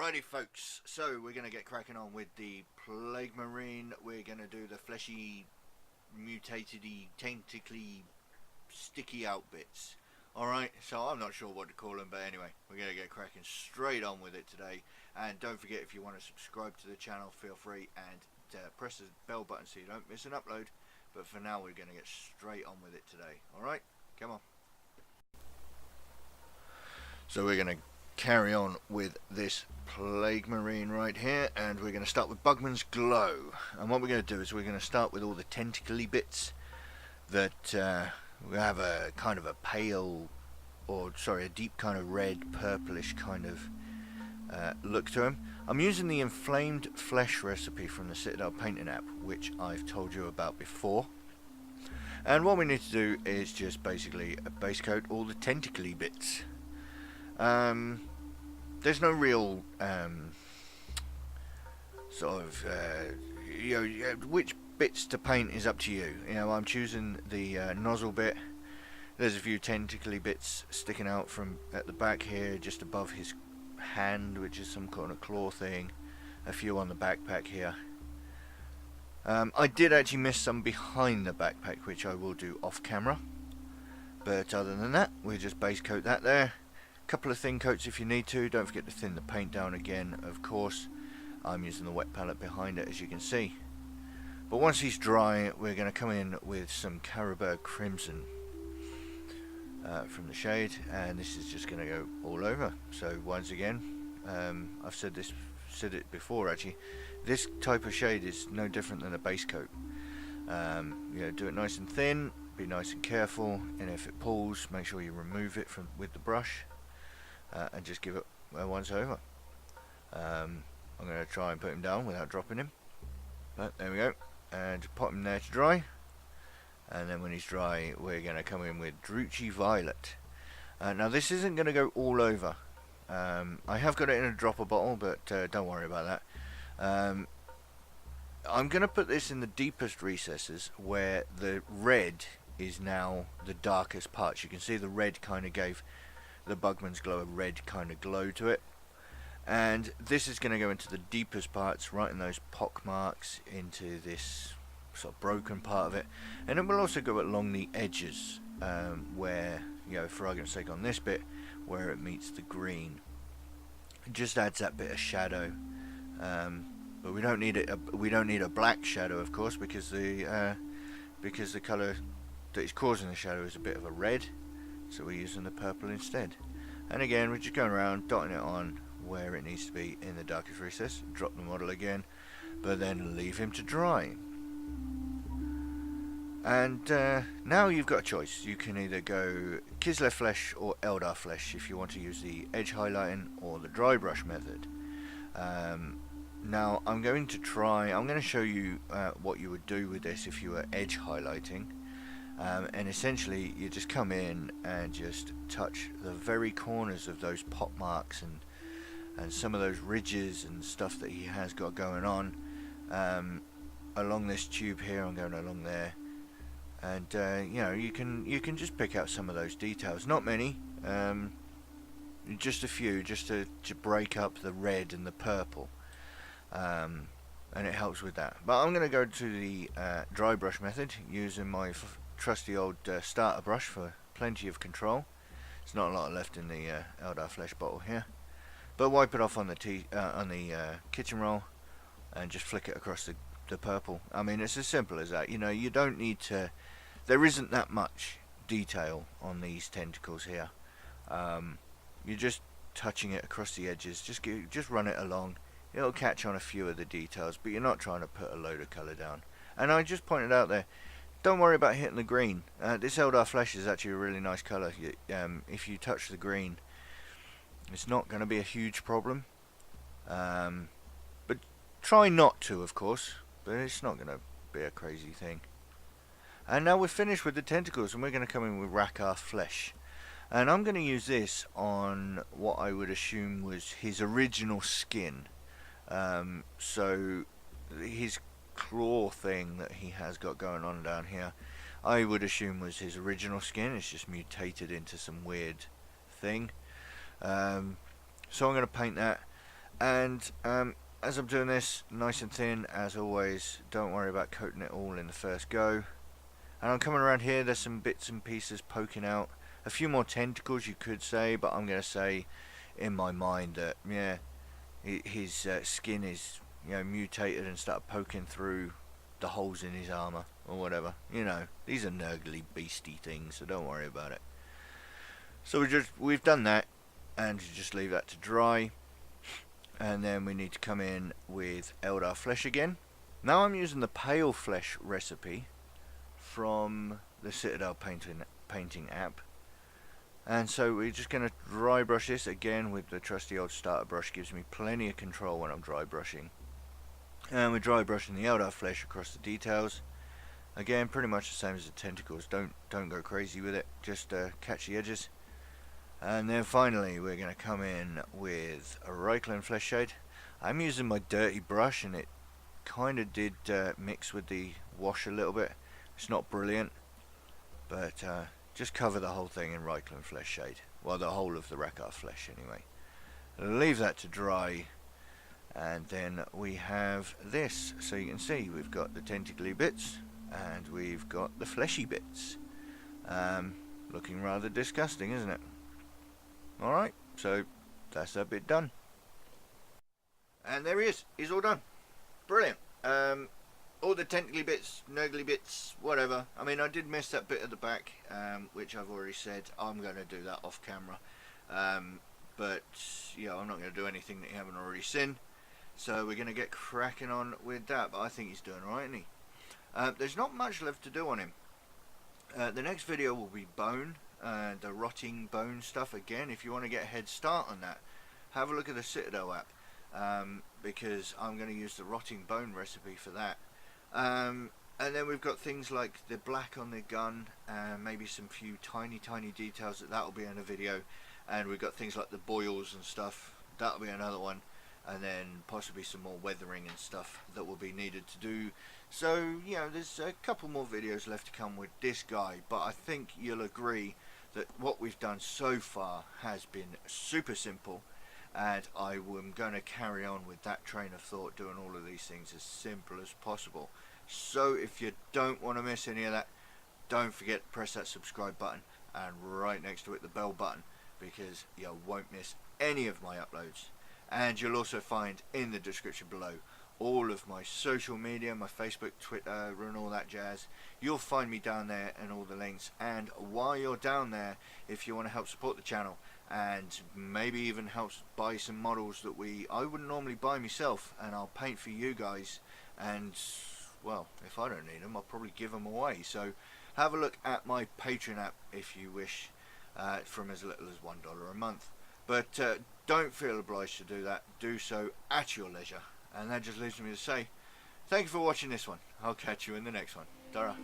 Alrighty folks, so we're going to get cracking on with the Plague Marine. We're going to do the fleshy, mutated-y, tentacly, sticky out bits. Alright, so I'm not sure what to call them, but anyway, we're going to get cracking straight on with it today. And don't forget, if you want to subscribe to the channel, feel free and press the bell button so you don't miss an upload. But for now, we're going to get straight on with it today. Alright, come on. So we're going to carry on with this Plague Marine right here, and we're going to start with Bugman's Glow. And what we're going to do is we're going to start with all the tentacly bits that we have a kind of a pale, or sorry, a deep kind of red, purplish kind of look to them. I'm using the Inflamed Flesh recipe from the Citadel painting app, which I've told you about before. And what we need to do is just basically base coat all the tentacly bits. There's no real sort of which bits to paint is up to you. I'm choosing the nozzle bit. There's a few tentacly bits sticking out from at the back here, just above his hand, which is some kind of claw thing. A few on the backpack here. I did actually miss some behind the backpack, which I will do off camera. But other than that, we'll just base coat that there. Couple of thin coats if you need to. Don't forget to thin the paint down again, of course. I'm using the wet palette behind it, as you can see. But once he's dry, we're going to come in with some Carroburg Crimson from the shade, and this is just going to go all over. So once again, I've said it before actually, this type of shade is no different than a base coat. Do it nice and thin, be nice and careful, and if it pulls, make sure you remove it with the brush. And just give it a once over. I'm going to try and put him down without dropping him. But there we go. And pop him there to dry. And then when he's dry, we're going to come in with Drucci Violet. Now this isn't going to go all over. I have got it in a dropper bottle, but don't worry about that. I'm going to put this in the deepest recesses where the red is now the darkest parts. You can see the red kind of gave the Bugman's Glow a red kind of glow to it, and this is going to go into the deepest parts, right in those pock marks, into this sort of broken part of it, and it will also go along the edges where, for argument's sake, on this bit where it meets the green. It just adds that bit of shadow, but we don't need it. We don't need a black shadow, of course, because the colour that is causing the shadow is a bit of a red. So we're using the purple instead. And again, we're just going around, dotting it on where it needs to be in the darkest recess. Drop the model again, but then leave him to dry. And now you've got a choice. You can either go Kislev Flesh or Eldar Flesh if you want to use the edge highlighting or the dry brush method. Now I'm going to show you what you would do with this if you were edge highlighting. And essentially you just come in and just touch the very corners of those pot marks and some of those ridges and stuff that he has got going on along this tube here. I'm going along there, and you can just pick out some of those details, not many, just a few, just to break up the red and the purple, and it helps with that. But I'm going to go to the dry brush method using my trusty old starter brush for plenty of control. There's not a lot left in the Eldar Flesh bottle here, but wipe it off on the kitchen roll and just flick it across the purple. I mean, it's as simple as that. You don't need to. There isn't that much detail on these tentacles here. You're just touching it across the edges. Just run it along. It'll catch on a few of the details, but you're not trying to put a load of colour down. And I just pointed out there, don't worry about hitting the green. This Eldar Flesh is actually a really nice colour. If you touch the green, it's not going to be a huge problem. But try not to, of course. But it's not going to be a crazy thing. And now we're finished with the tentacles, and we're going to come in with Rakarth Flesh. And I'm going to use this on what I would assume was his original skin. So his claw thing that he has got going on down here, I would assume was his original skin. It's just mutated into some weird thing. So I'm going to paint that, And as I'm doing this, nice and thin as always, don't worry about coating it all in the first go. And I'm coming around here, there's some bits and pieces poking out. A few more tentacles you could say, but I'm going to say in my mind that, yeah, his skin is, you know, mutated and started poking through the holes in his armor or whatever. You know, these are nurgly beastie things, so don't worry about it. So we've done that, and you just leave that to dry. And then we need to come in with Eldar flesh again. Now I'm using the pale flesh recipe from the Citadel painting app. And so we're just going to dry brush this again with the trusty old starter brush. Gives me plenty of control when I'm dry brushing. And we're dry brushing the Eldar flesh across the details. Again, pretty much the same as the tentacles. Don't go crazy with it. Just catch the edges. And then finally we're going to come in with a Reichland flesh shade. I'm using my dirty brush and it kind of did mix with the wash a little bit. It's not brilliant, but just cover the whole thing in Reichland flesh shade. Well, the whole of the Rakkar flesh anyway. Leave that to dry, and then we have this. So you can see we've got the tentacly bits and we've got the fleshy bits. Looking rather disgusting, isn't it? Alright, so that's that bit done. And there he is, he's all done. Brilliant. All the tentacly bits, nurgly bits, whatever. I mean, I did miss that bit at the back, which I've already said I'm going to do that off camera. But, yeah, I'm not going to do anything that you haven't already seen. So we're going to get cracking on with that, but I think he's doing alright, isn't he? There's not much left to do on him. The next video will be bone. The rotting bone stuff again. If you want to get a head start on that, have a look at the Citadel app, because I'm going to use the rotting bone recipe for that. And then we've got things like the black on the gun, maybe some few tiny details that will be in a video, and we've got things like the boils and stuff, that'll be another one, and then possibly some more weathering and stuff that will be needed to do. So, you know, there's a couple more videos left to come with this guy, but I think you'll agree that what we've done so far has been super simple, and I am going to carry on with that train of thought, doing all of these things as simple as possible. So if you don't want to miss any of that, don't forget to press that subscribe button, and right next to it the bell button, because you won't miss any of my uploads. And you'll also find in the description below all of my social media, my Facebook, Twitter, and all that jazz. You'll find me down there and all the links. And while you're down there, if you want to help support the channel and maybe even help buy some models that I wouldn't normally buy myself, and I'll paint for you guys, and well, if I don't need them, I'll probably give them away. So have a look at my Patreon app if you wish, from as little as $1 a month. But don't feel obliged to do that. Do so at your leisure. And that just leaves me to say, thank you for watching this one. I'll catch you in the next one. Ta-ra.